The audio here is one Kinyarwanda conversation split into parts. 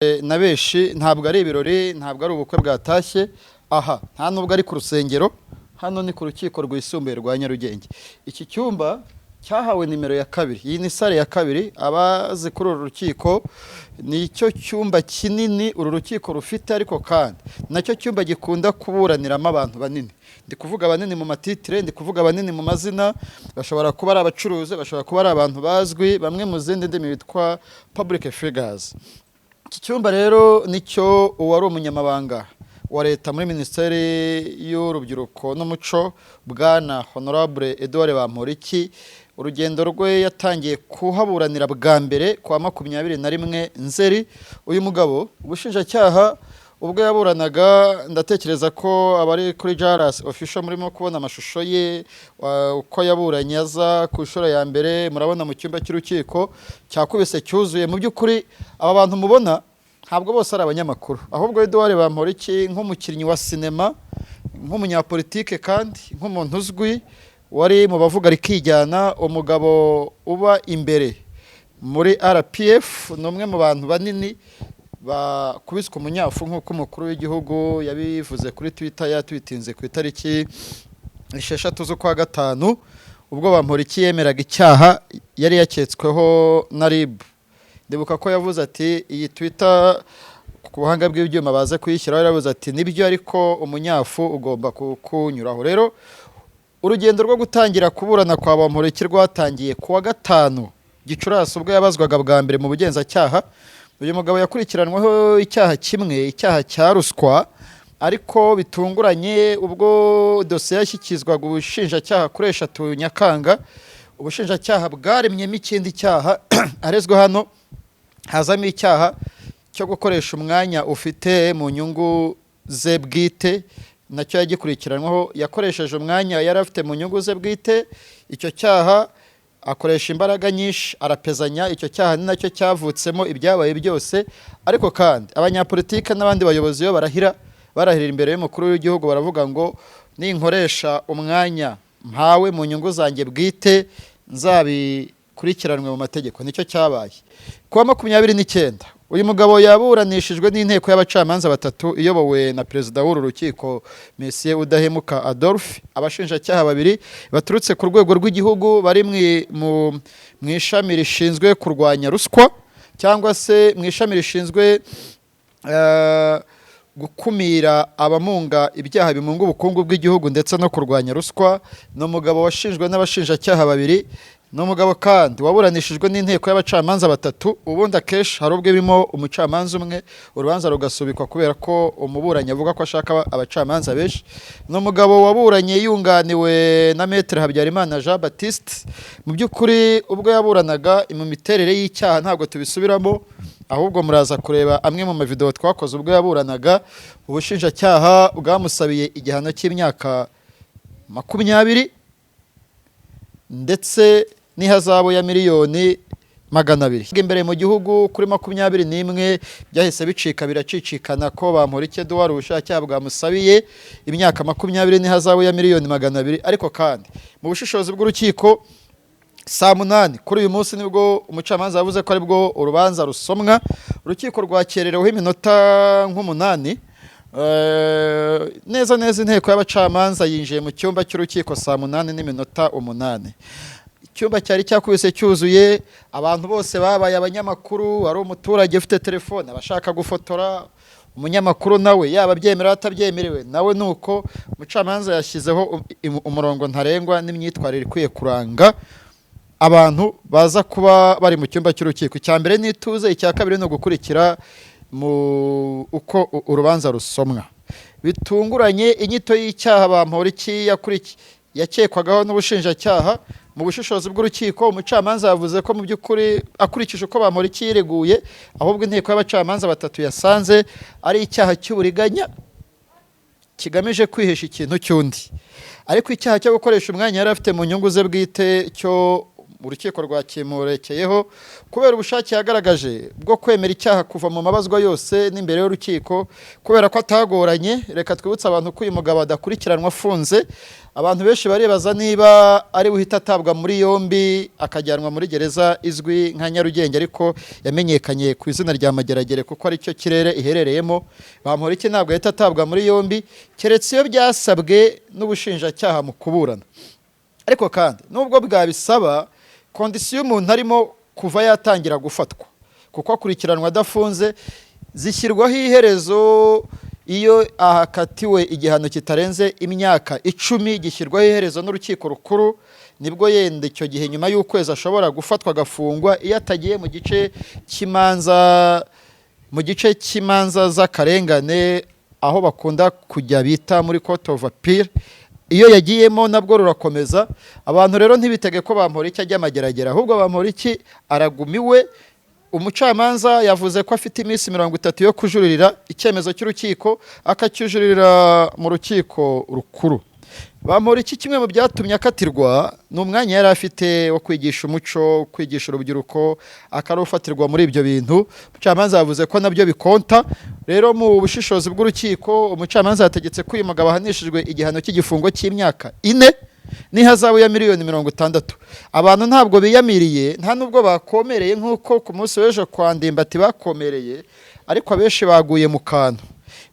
na benshi ntabwo ari ibirori, ntabwo ari ubukwe bwatashye, aha nta nubwo ari ku rusengero, hano ni ku rukiko rwisumbuye rwa Nyarugenge. Iki cyumba cyahawe nimero ya kabiri, iyi ni sale ya kabiri. Abazi kuri uru rukiko nicyo cyumba kinini uru rukiko rufite, ariko kandi nacyo cyumba gikunda kuburaniramo abantu banini. Ndi kuvuga abanini mu matitire, ndi kuvuga abanini mu mazina, bashobora kuba ari abacuruzi, bashobora kuba ari abantu bazwi, bamwe mu zindi ndimi bitwa public figures. Iki cyumba rero nicyo uwari umunyamabanga wa leta muri Minisiteri y'Urubyiruko n'Umuco Bwana Honorable Edouard Bamporiki, urugendo rwe yatangiye kuhaburanira bwa mbere kwa 21 Nzeri. Uyu mugabo ubushinjacyaha ubwo yaburanaga, ndatekereza ko abari kuri JALAS official murimo kubona amashusho ye uko yaburanye aza ku nshuro ya mbere. Murabona mu cyumba cy'urukiko cyakubise cyuzuye. Mu by'ukuri aba bantu mubona ntabwo bose ari abanyamakuru, ahubwo Edouard Bamporiki nk'umukinnyi wa sinema, nk'umunyapolitike kandi nk'umuntu uzwi wari mu bavuga rikijyana, umugabo uba imbere muri RPF, ni umwe mu bantu banini bakubiswe umunyafu nk'uko umukuru w'igihugu yabivuze kuri Twitter, yatwitinze ku itariki 6 z'ukwa gatanu, ubwo Bamporiki yemeraga icyaha yari yaketsweho na RIB. Ndibuka ko yavuze ati iyi Twitter ku buhanga bw'ibyuma baze kuyishyiraho, yaravuze ati nibyo, ariko umunyafu ugomba kunyuraho. Rero urugendo rwo gutangira kuburana kwa Bamporiki rwatangiye kuwa gatanu Gicurasi, ubwo yabazwaga bwa mbere mu bugenzacyaha. Uyu mugabo yakurikiranweho icyaha kimwe, icyaha cya ruswa, ariko bitunguranye ubwo dosiye yashyikizwaga ubushinjacyaha kuri 3 Nyakanga, ubushinjacyaha bwaremyemo ikindi cyaha arezwe hano. Hazamo icyaha cyo gukoresha umwanya ufite mu nyungu ze bwite, nacyo yagikurikiranweho. Yakoresheje umwanya yari afite mu nyungu ze bwite, icyo cyaha akoresha imbaraga nyinshi, arapezanya. Icyo cyaha ni nacyo cyavutsemo ibyabaye byose. Ariko kandi abanyapolitike n'abandi bayobozi yo barahirira imbere y'umukuru w'igihugu, baravuga ngo ninkoresha umwanya mpawe mu nyungu zanjye bwite nzabikurikiranwe mu mategeko. Nicyo cyabaye kuwa 29. Uyu mugabo yaburanishijwe n'inteko y'abacamanza batatu iyobowe na perezida w'uru rukiko Monsieur Udahemuka Adolphe. Abashinjacyaha babiri baturutse ku rwego rw'igihugu bari mu ishami rishinzwe kurwanya ruswa, cyangwa se mu ishami rishinzwe gukumira abamunga ibyaha bimunga ubukungu bw'igihugu ndetse no kurwanya ruswa. Ni umugabo washinjwe n'abashinjacyaha babiri. Ni umugabo kandi waburanishijwe n'inteko y'abacamanza batatu. Ubundi akenshi hari ubwo birimo umucamanza umwe, urubanza rugasubikwa kubera ko umuburanyi avuga ko ashaka abacamanza benshi. Ni umugabo waburanye yunganiwe na Maître Habyarimana Jean Baptiste. Mu by'ukuri ubwo yaburanaga mu miterere y'icyaha ntabwo tubisubiramo, ahubwo muraza kureba amwe mu mavideo twakoze ubwo yaburanaga. Ubushinjacyaha bwamusabiye igihano cy'imyaka 20 ndetse n'ihazabu ya miliyoni 200. Imbere mu gihugu kuri 21 byahise biracicikana ko Bamporiki Edouard ubushinjacyaha bwamusabiye imyaka 20 n'ihazabu ya miliyoni 200. Ariko kandi mu bushishozi bw'urukiko saa 8 kuri uyu munsi nibwo umucamanza yavuze ko aribwo urubanza rusomwa. Urukiko rwakerereweho iminota nk'8. Neza inteko y'abacamanza yinjiye mu cyumba cy'urukiko saa 8:08. Icyumba cyari cyakubise cyuzuye, abantu bose babaye abanyamakuru. Ari umuturage ufite telefone abashaka gufotora, umunyamakuru nawe yaba byemera atabyemerewe nawe nuko. Umucamanza yashyizeho umurongo ntarengwa n'imyitwarire ikwiye kuranga abantu baza kuba bari mu cyumba cy'urukiko. Icya mbere ni ituze, icya kabiri no gukurikira uko urubanza rusomwa. Bitunguranye inyito y'icyaha Bamporiki yakekwagaho n'ubushinjacyaha. Mu bushishozi bw'urukiko umucamanza yavuze ko mu by'ukuri akurikije uko Bamporiki yireguye, ahubwo inteko y'abacamanza batatu yasanze ari icyaha cy'uburiganya kigamije kwihesha ikintu cy'undi. Ariko icyaha cyo gukoresha umwanya yari afite mu nyungu ze bwite cyo urukiko rwakimurekeyeho kubera ubushake yagaragaje bwo kwemera icyaha kuva mu mabazwa yose n'imbere y'urukiko kubera ko atagoranye. Reka twibutse abantu ko uyu mugabo adakurikiranwa afunze. Abantu benshi baribaza niba ari buhita atabwa muri yombi akajyanwa muri gereza izwi nka Nyarugenge, ariko yamenyekanye ku izina rya Mageragere kuko ari cyo kirere iherereyemo. Bamporiki ntabwo yahita atabwa muri yombi keretse iyo byasabwe n'ubushinjacyaha mu kuburana. Ariko kandi nubwo bwabisaba, kondisiyo umuntu arimo kuva yatangira gufatwa kuko akurikiranwa adafunze zishyirwaho iherezo iyo ahakatiwe igihano kitarenze imyaka 10 gishyirwaho iherezo n'urukiko rukuru. Nibwo yenda icyo gihe nyuma y'ukwezi ashobora gufatwa agafungwa iyo atagiye mu gice cy'imanza z'akarengane aho bakunda kujya bita muri court of appeal. Iyo yagiyemo nabwo rurakomeza. Abantu rero ntibitege ko Bamporiki ajya Mageragere, ahubwo Bamporiki aragumiwe. Umucamanza yavuze ko afite iminsi 30 yo kujuririra icyemezo cy'urukiko, akacyujuririra mu rukiko rukuru. Bamporiki kimwe mu byatumye akatirwa n'umwanya yari afite wo kwigisha umuco, kwigisha urubyiruko, akarufatirwa muri ibyo bintu. Umucamanza yavuze ko nabyo bikonta. Rero mu bushishozi bw'urukiko umucamanza yategetse ko uyu mugabo ahanishijwe igihano cy'igifungo cy'imyaka 4 n'ihazabu ya miliyoni 60. Abantu ntabwo biyamiriye, nta nubwo bakomereye nk'uko ku munsi w'ejo kwa Ndimbati bakomereye, ariko abenshi baguye mu kantu.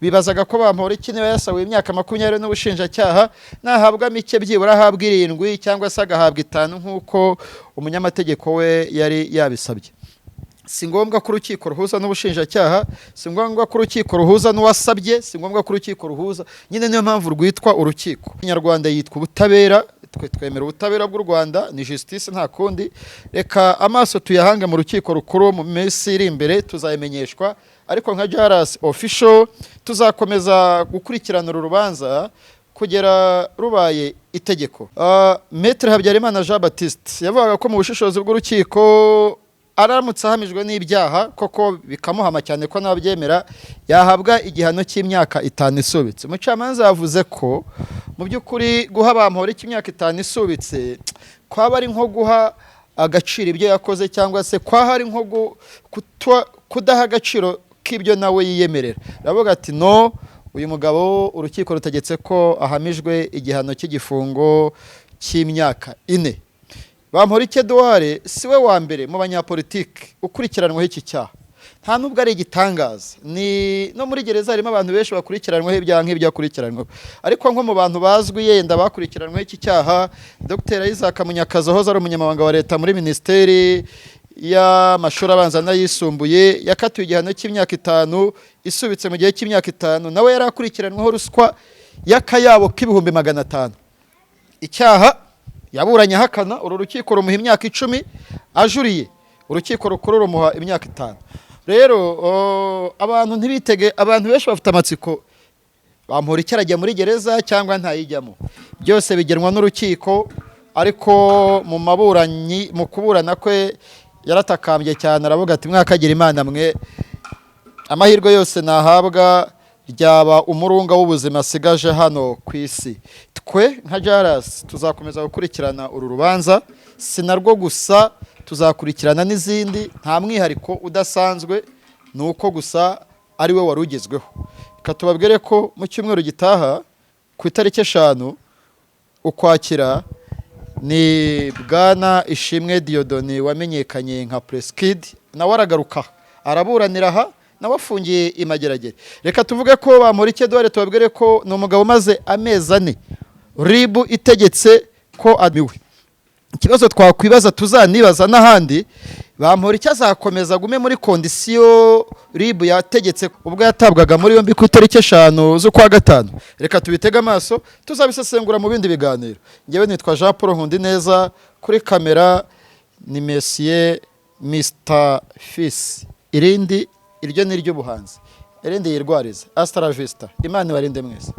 Bibazaga ko Bamporiki niba yasawe imyaka 20 n'ubushinjacyaha nahabwa mike byibura ahabwa 7 cyangwa se agahabwa 5 nk'uko umunyamategeko we yari yabisabye. Si ngombwa ko urukiko ruhuza n'ubushinjacyaha, si ngombwa ko urukiko ruhuza n'uwasabye, si ngombwa ko urukiko ruhuza. Nyine niyo mpamvu rwitwa urukiko. Inyarwanda yitwa ubutabera, twe twemera ubutabera bw'u Rwanda ni justice nta kundi. Reka amaso tuyahange mu rukiko rukuru, mu minsi iri imbere tuzayimenyeshwa. Ariko nka JALAS official tuzakomeza gukurikirana uru rubanza kugera rubaye itegeko. Maître Habyarimana Jean Baptiste yavugaga ko mu bushishozi bw'urukiko aramutse ahamijwe n'ibyaha koko bikamuhama cyane ko nabyemera yahabwa igihano cy'imyaka 5 isubitse. Umucamanza yavuze ko mu by'ukuri guha Bamporiki imyaka 5 isubitse kwaba ari nko guha agaciro ibyo yakoze, cyangwa se kwa hari nko kudaha agaciro k'ibyo nawe yiyemerera. Aravuga ati no, uyu mugabo urukiko rutegetse ko ahamijwe igihano cy'igifungo cy'imyaka 4. Bamporiki Edouard siwe wa mbere mu banyapolitiki ukurikiranweho iki cyaha. Nta nubwo ari igitangaza, ni no muri gereza harimo abantu benshi bakurikiranweho ibyaha nk'ibyo akurikiranweho. Ariko nko mu bantu bazwi yenda bakurikiranweho iki cyaha, Dr. Isaac Munyakazi hoza ari umunyamabanga wa leta muri Minisiteri y'amashuri abanza n'ayisumbuye, yakatiwe igihano cy'imyaka 5 isubitse mu gihe cy'imyaka 5. Nawe yari akurikiranweho ruswa y'akayabo k'ibihumbi 500. Icyaha yaburanye ahakana, uru rukiko rumuha imyaka 10, ajuriye urukiko rukuru rumuha imyaka 5. Rero abantu ntibitege, abantu benshi bafite amatsiko Bamporiki arajya muri gereza cyangwa ntayijyamo. Byose bigenwa n'urukiko, ariko mu maburanyi mu kuburana kwe yaratakambye cyane, aravuga ati mwakagira Imana mwe, amahirwe yose nahabwa ryaba umurunga w'ubuzima asigaje hano ku isi. Twe nka JALAS tuzakomeza gukurikirana uru rubanza, sinarwo gusa tuzakurikirana n'izindi. Nta mwihariko udasanzwe, nuko gusa ari we warugezweho. Katubabwire ko mu cyumweru gitaha ku itariki 5 Ukwakira ni Bwana Ishimwe Diodone wamenyekanye nka Preskid, nawe aragaruka araburanira aha, nawe afungiye i Mageragere. Reka tuvuge ko Bamporiki Edouard tubabwire ko ni umugabo umaze amezi 4 RIB itegetse ko amiwe. Ikibazo twakwibaza tuzanibaza n'ahandi, Bamporiki azakomeza gume muri kondisiyo RIB yategetse ubwo yatabwaga muri yombi ku itariki 5 z'ukwa gatanu. Reka tubitega amaso tuzabisesengura mu bindi biganiro. Ngewe nitwa Jean Paul Nkundineza, kuri kamera ni Monsieur Mr Fils. Iryo ni ry'ubuhanzi, irindi yirwariza. Hasta la vista. Imana ibarinde mwese.